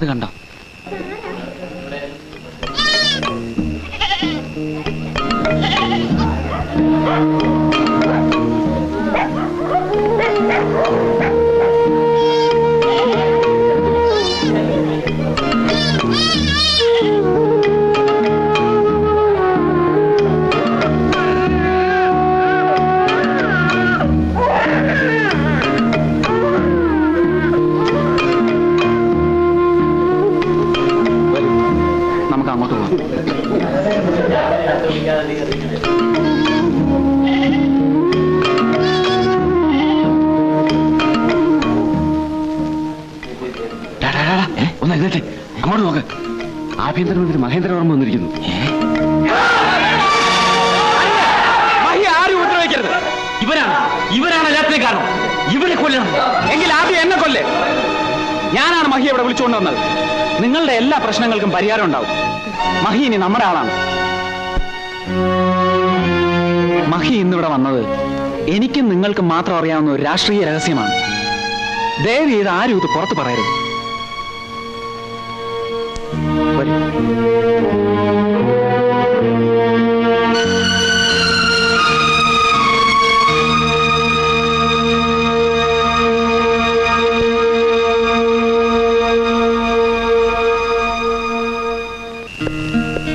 അത് കണ്ടോ? ഒന്ന് എഴുന്നേറ്റെ, അങ്ങോട്ട് നോക്ക്. ആഭ്യന്തരമന്ത്രി മഹേന്ദ്രവർമ്മ വന്നിരിക്കുന്നു. ആരും ഉപദ്രവിക്കരുത്. ഇവരാണ് എല്ലാത്തിനും കാരണം. ഇവരെ കൊല്ലണം. എങ്കിൽ ആദ്യം എന്നെ കൊല്ലേ. ഞാനാണ് മഹി ഇവിടെ വിളിച്ചുകൊണ്ട് വന്നത്. നിങ്ങളുടെ എല്ലാ പ്രശ്നങ്ങൾക്കും പരിഹാരം ഉണ്ടാവും. മഹി ഇനി നമ്മുടെ ആളാണ്. മഹി ഇന്നിവിടെ വന്നത് എനിക്കും നിങ്ങൾക്കും മാത്രം അറിയാവുന്ന ഒരു രാഷ്ട്രീയ രഹസ്യമാണ്. ദയവ് ചെയ്ത് ആരും ഇത് പുറത്ത് പറയരുത്.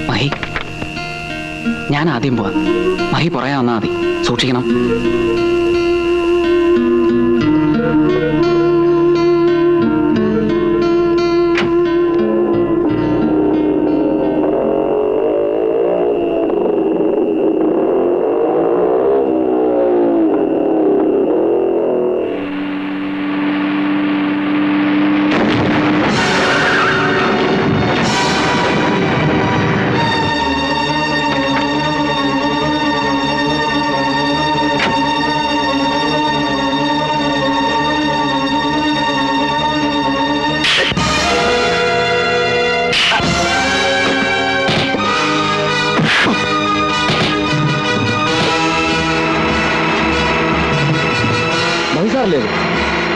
മഹി, ഞാൻ ആദ്യം പോവാം. മഹി പുറകെ വന്നാൽ മതി. സൂക്ഷിക്കണം.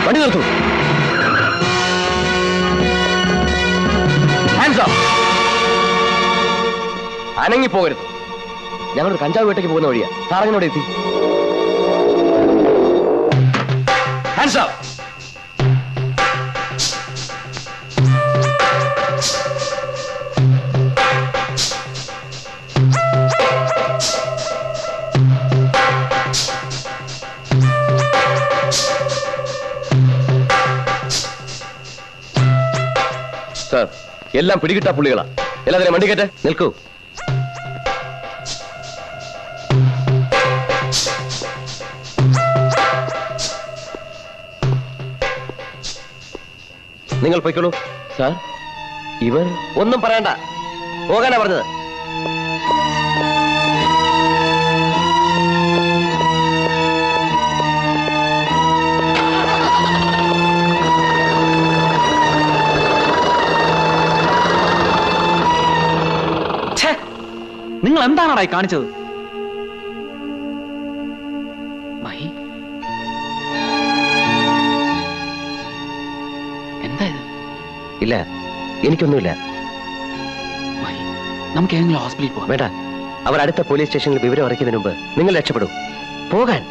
വണ്ടി നിർത്തു. അനങ്ങി പോകരുത്. ഞങ്ങൾ കഞ്ചാവ് വേട്ടയ്ക്ക് പോകുന്ന വഴിയാ. സാറങ്ങനോട് എത്തി. Hands up. സാർ, എല്ലാം പിടികിട്ടാ പുള്ളികളാ. എല്ലാത്തിനും വണ്ടി കയറ്റേ. നിൽക്കൂ. നിങ്ങൾ പൊയ്ക്കോളൂ. സാർ, ഇവർ ഒന്നും പറയണ്ട. പോകാനാ പറഞ്ഞത്. നിങ്ങൾ എന്താണായി കാണിച്ചത്? മഹി, എന്താ ഇത്? ഇല്ല, എനിക്കൊന്നുമില്ല. മഹി, നമുക്ക് ഏതെങ്കിലും ഹോസ്പിറ്റലിൽ പോകാം. വേണ്ട, അവർ അടുത്ത പോലീസ് സ്റ്റേഷനിൽ വിവരം അറിയിക്കുന്നതിന് മുമ്പ് നിങ്ങൾ രക്ഷപ്പെടും. പോകാൻ.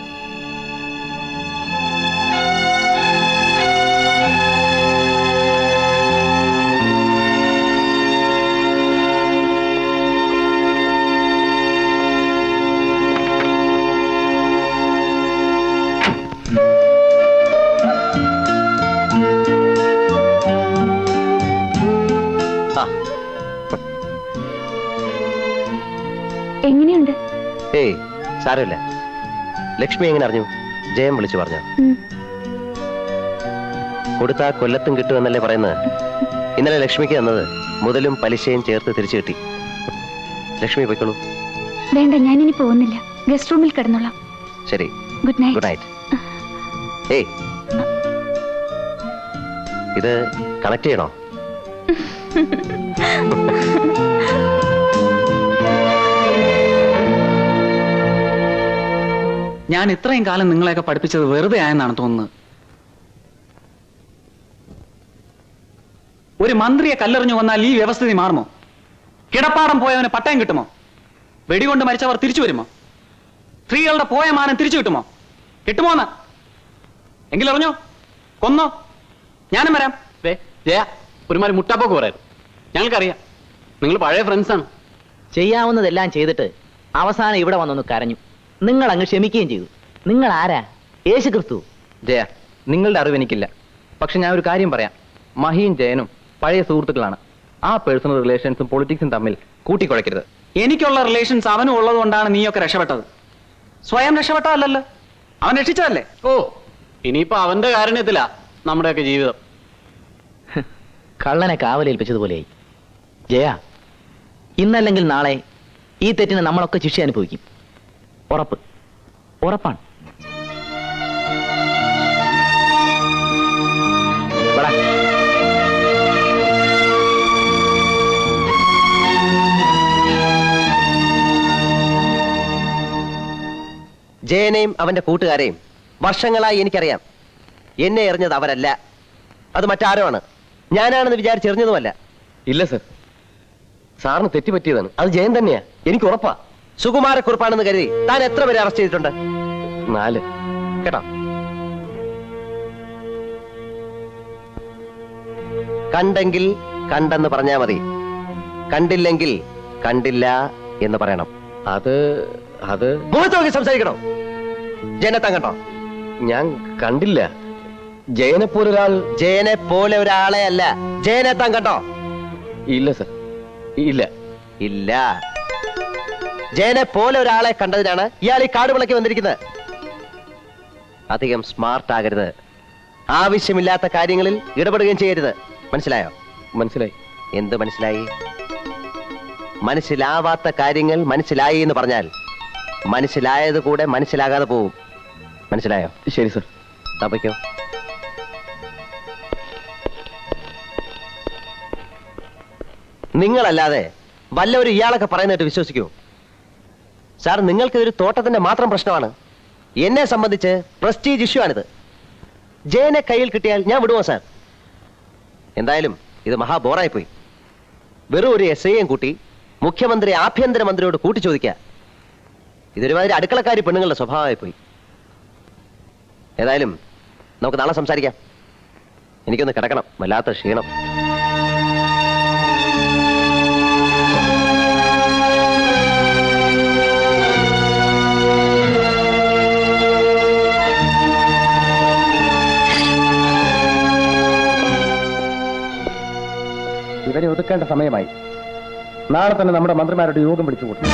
എങ്ങനെയുണ്ട്? ഏയ് സാരമില്ല. ലക്ഷ്മി എങ്ങനെ അറിഞ്ഞു? ജയം വിളിച്ചു പറഞ്ഞു. കൊടുത്താ കൊല്ലത്തും കിട്ടുമെന്നല്ലേ പറയുന്നത്? ഇന്നലെ ലക്ഷ്മിക്ക് തന്നത് മുതലും പലിശയും ചേർത്ത് തിരിച്ചു കിട്ടി. ലക്ഷ്മി പോയിക്കോളൂ. വേണ്ട, ഞാനിനി പോകുന്നില്ല. ഗസ്റ്റ് റൂമിൽ കിടന്നോളാം. ശരി, ഗുഡ് നൈറ്റ്. Good night. ഏയ്, ഇത് കണക്ട് ചെയ്യണോ? ഞാൻ ഇത്രയും കാലം നിങ്ങളെയൊക്കെ പഠിപ്പിച്ചത് വെറുതെ ആയെന്നാണ് തോന്നുന്നത്. ഒരു മന്ത്രിയെ കല്ലെറിഞ്ഞു വന്നാൽ ഈ വ്യവസ്ഥിതി മാറുമോ? കിടപ്പാടം പോയവന് പട്ടയം കിട്ടുമോ? വെടികൊണ്ട് മരിച്ചവർ തിരിച്ചു വരുമോ? സ്ത്രീകളുടെ പോയ മാനം തിരിച്ചു കിട്ടുമോ? കിട്ടുമോന്ന് എങ്കിലറിഞ്ഞോ, കൊന്നോ, ഞാനും വരാം. ജയ ഒരുമാതിരി മുട്ടാപ്പോക്ക് പറയായിരുന്നു. ഞങ്ങൾക്കറിയാം നിങ്ങൾ പഴയ ഫ്രണ്ട്സാണ്. ചെയ്യാവുന്നതെല്ലാം ചെയ്തിട്ട് അവസാനം ഇവിടെ വന്നൊന്ന് കരഞ്ഞു. നിങ്ങൾ അങ്ങ് ക്ഷമിക്കുകയും ചെയ്തു. നിങ്ങൾ ആരാ? യേശു ക്രിസ്തു. ജയ, നിങ്ങളുടെ അറിവ് എനിക്കില്ല. പക്ഷെ ഞാൻ ഒരു കാര്യം പറയാം. മഹിയും ജയനും പഴയ സുഹൃത്തുക്കളാണ്. ആ പേഴ്സണൽ റിലേഷൻസും പൊളിറ്റിക്സും തമ്മിൽ കൂട്ടിക്കുഴയ്ക്കരുത്. എനിക്കുള്ള റിലേഷൻസ് അവനും ഉള്ളത് കൊണ്ടാണ് നീയൊക്കെ രക്ഷപ്പെട്ടത്. സ്വയം രക്ഷപ്പെട്ടതല്ലല്ലോ, അവൻ രക്ഷിച്ചതല്ലേ. ഓ, ഇനിയിപ്പോ അവന്റെ കാരുണ്യത്തിലാ നമ്മുടെയൊക്കെ ജീവിതം. കള്ളനെ കാവലേൽപ്പിച്ചതുപോലെയായി. ജയ, ഇന്നല്ലെങ്കിൽ നാളെ ഈ തെറ്റിന് നമ്മളൊക്കെ ശിക്ഷ അനുഭവിക്കും. ഉറപ്പ്, ഉറപ്പാണ്. വാടാ. ജയനെയും അവന്റെ കൂട്ടുകാരെയും വർഷങ്ങളായി എനിക്കറിയാം. എന്നെ എറിഞ്ഞത് അവരല്ല, അത് മറ്റാരോ ആണ്. ഞാനാണെന്ന് വിചാരിച്ചെറിഞ്ഞതുമല്ല. ഇല്ല സർ, സാറിന് തെറ്റുപറ്റിയതാണ്. അത് ജയൻ തന്നെയാ, എനിക്ക് ഉറപ്പാ. സുകുമാരക്കുറിപ്പാണെന്ന് കരുതി താൻ എത്ര പേരെ അറസ്റ്റ് ചെയ്തിട്ടുണ്ട്? 4. കേട്ടോ, കണ്ടെങ്കിൽ കണ്ടെന്ന് പറഞ്ഞാ മതി, കണ്ടില്ലെങ്കിൽ കണ്ടില്ല എന്ന് പറയണം. അത് മുഖത്ത് നോക്കി സംസാരിക്കണോ? ജയനെത്താൻ കണ്ടോ? ഞാൻ കണ്ടില്ല. ജയനെ പോലൊരാൾ. ജയനെ പോലെ ഒരാളെ അല്ല, ജയനെത്താൻ കണ്ടോ? ഇല്ല സർ, ഇല്ല. ഇല്ല. ജയനെ പോലെ ഒരാളെ കണ്ടതിനാണ് ഇയാൾ ഈ കാട് വിളക്കി വന്നിരിക്കുന്നത്. അധികം സ്മാർട്ട് ആകരുത്, ആവശ്യമില്ലാത്ത കാര്യങ്ങളിൽ ഇടപെടുകയും ചെയ്യരുത്. മനസ്സിലായോ? മനസ്സിലായി. എന്ത് മനസ്സിലായി? മനസ്സിലാവാത്ത കാര്യങ്ങൾ മനസ്സിലായി എന്ന് പറഞ്ഞാൽ മനസ്സിലായത് കൂടെ മനസ്സിലാകാതെ പോവും. മനസ്സിലായോ? ശരി സർ. തപ്പയ്ക്കോ. നിങ്ങളല്ലാതെ വല്ലവരും ഇയാളൊക്കെ പറയുന്നതായിട്ട് വിശ്വസിക്കൂ? സാർ, നിങ്ങൾക്ക് ഇതൊരു തോട്ടത്തിന്റെ മാത്രം പ്രശ്നമാണ്. എന്നെ സംബന്ധിച്ച് പ്രസ്റ്റീജ് ഇഷ്യൂ ആണിത്. ജയനെ കയ്യിൽ കിട്ടിയാൽ ഞാൻ വിടുമോ സാർ? എന്തായാലും ഇത് മഹാബോറായിപ്പോയി. വെറും ഒരു SIയെയും കൂട്ടി മുഖ്യമന്ത്രി ആഭ്യന്തരമന്ത്രിയോട് കൂട്ടിച്ചോദിക്കുക. ഇതൊരുമാതിരി അടുക്കളക്കാരി പെണ്ണുങ്ങളുടെ സ്വഭാവമായി പോയി. ഏതായാലും നമുക്ക് നാളെ സംസാരിക്കാം. എനിക്കൊന്ന് കിടക്കണം, വല്ലാത്ത ക്ഷീണം. ഇവരെ ഒതുക്കേണ്ട സമയമായി. നാളെ തന്നെ നമ്മുടെ മന്ത്രിമാരുടെ യോഗം വിളിച്ചു കൂട്ടും.